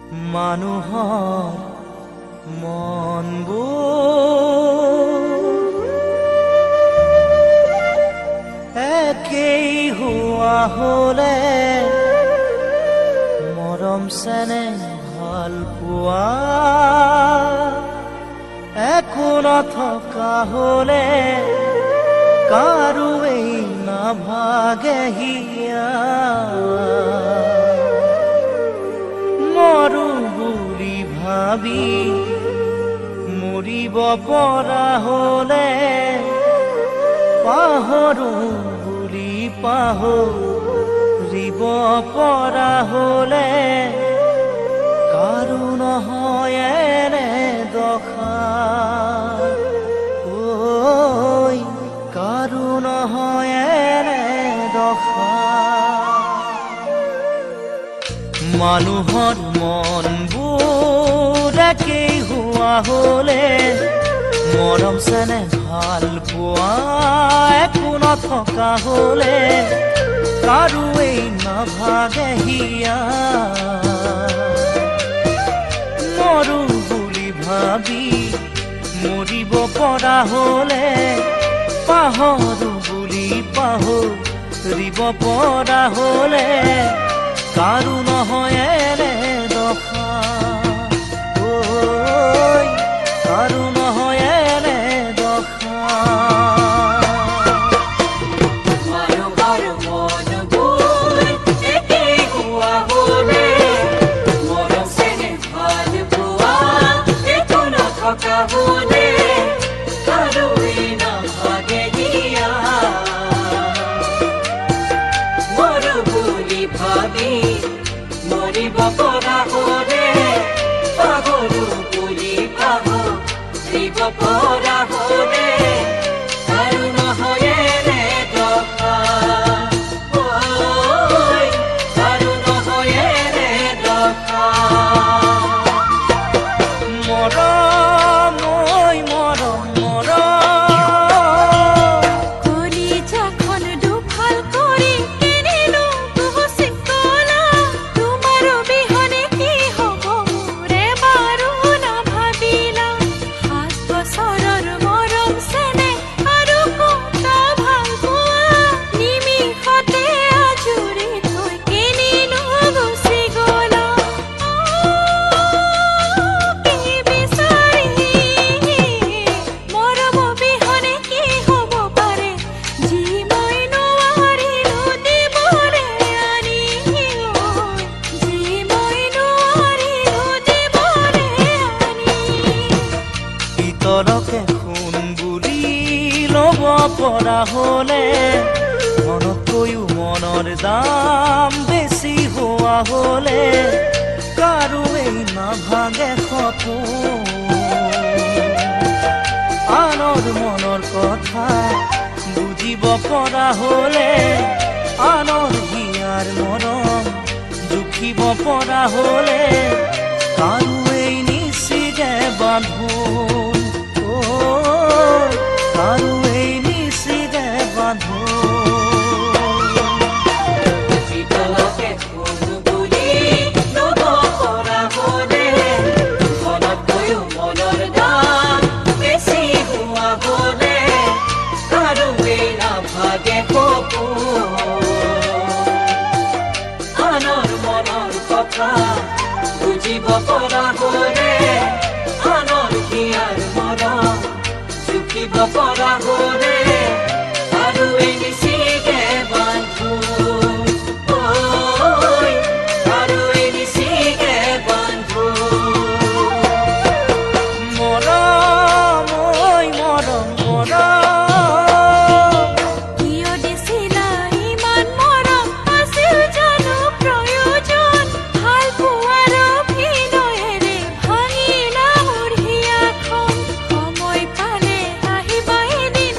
মানুহৰ মনবোৰ একেই হোৱা হলে মৰম চেনেহ ভাল পোৱা একো নথকা হলে কাৰোৱেই নাভাগে হিয়া মৰো বুলি ভাবি মৰিব পৰা হলে পাহৰো বুলি পাহৰিব পৰা হলে কাৰো নহয় এনে দশা ঐ কাৰো নহয় এনে দশা মানুহৰ মনবোৰ একেই হোৱা হলে মৰম চেনেহ ভাল পোৱা একো নথকা হলে কাৰোৱেই নাভাগে হিয়া মৰো বুলি ভাবি মৰিব পৰা হলে পাহৰো বুলি পাহৰিব পৰা হলে কাৰো নহয় এনে দশা ঐ কাৰো নহয় এনে দশা মানুহৰ মনবোৰ একেই হোৱা হলে মৰম চেনেহ ভাল পোৱা একো নথকা হলে কাৰোৱেই নাভাগে হিয়া মৰো বুলি ভাবি মৰিব পৰা হলে পাহৰো বুলি পাহৰিব পৰা হলে কাৰো নহয় এনে দশা ঐ কাৰো নহয় এনে দশা মৰম ঐ মৰম মৰম কলিজাখন দুফাল কৰি কিনিলো গুচি গলা তোমাৰ অবিহনে কি হ'ব মোৰে বাৰু নাভাবিলা 7 বছৰৰ মৰম চেনেহ আৰু কটা ভাল পোৱা নিমিষতে আজৰি থৈ কিনিলো গুচি গলা কি বিচাৰি মৰম অবিহনে কি হ'ব পাৰে যি মই নোৱাৰিলো দিবলে আনি যি মই নোৱাৰিলো দিবলে আনি ভিতৰকে সোণ বুলি ল'ব পৰা হলে মনতকৈও মনৰ দাম বেছি হোৱা হলে কাৰোৱেই নাভাগে সপোন আনৰ মনৰ কথা বুজিব পৰা হলে আনৰ হিয়াৰ মৰম জুখিব পৰা হলে কাৰোৱেই নিচিগে বান্ধোন কাৰোৱেই নিচিগে বান্ধোন শীতলকে সোণ বুলি ল'ব পৰা হলে মনতকৈও মনৰ দাম বেছি হোৱা হলে কাৰোৱেই নাভাগে সপোন আনৰ মনৰ কথা বুজিব পৰা হলে আনৰ হিয়াৰ মৰম জুখিব পৰা হলে কাৰোৱেই নিচিগে বান্ধোন ঐ কাৰোৱেই নিচিগে বান্ধোন মৰম ঐ মৰম মৰম কিয় দিছিলা ইমান মৰম আছিল জানো প্ৰয়োজন ভাল পোৱাৰ অভিনয়েৰে ভাঙিলা মোৰ হিয়াখন সময় পালে আহিবা এদিন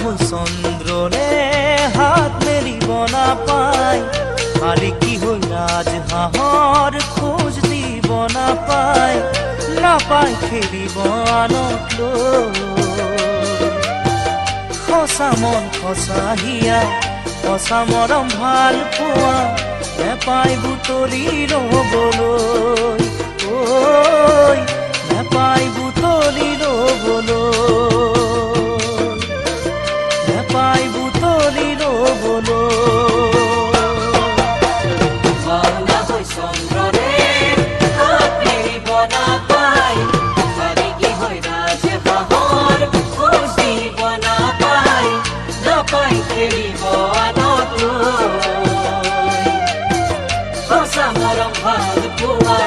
হ'ল চন্দ্ৰলে হাত মেলিব নাপায় কালি কি হ'ল ৰাজহাঁহৰ খোজ দিব নাপায় নাপায় খেলিব আনক লৈ সঁচা মন সঁচা হিয়া সঁচা মৰম ভাল পোৱা নেপায় বুটলি ৰ'বলৈ ঐ নেপায় বুটলি ৰ'বলৈ নেপায় বুটলি ৰ'বলৈ ভাওনা হৈ চন্দ্ৰৰে হাত মেলিব নাপায় কালি কি হৈ ৰাজহাঁহৰ খোজ দিব নাপায় নাপায় খেলিব আনক লৈ সঁচা মৰম ভাল পোৱা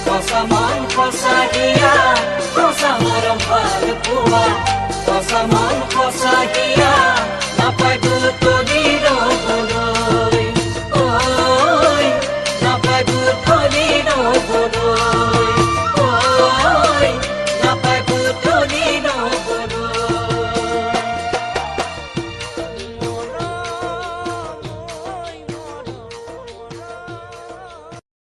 সঁচা মন সঁচা হিয়া সঁচা মৰম ভাল পোৱা সঁচা মন সঁচা হিয়া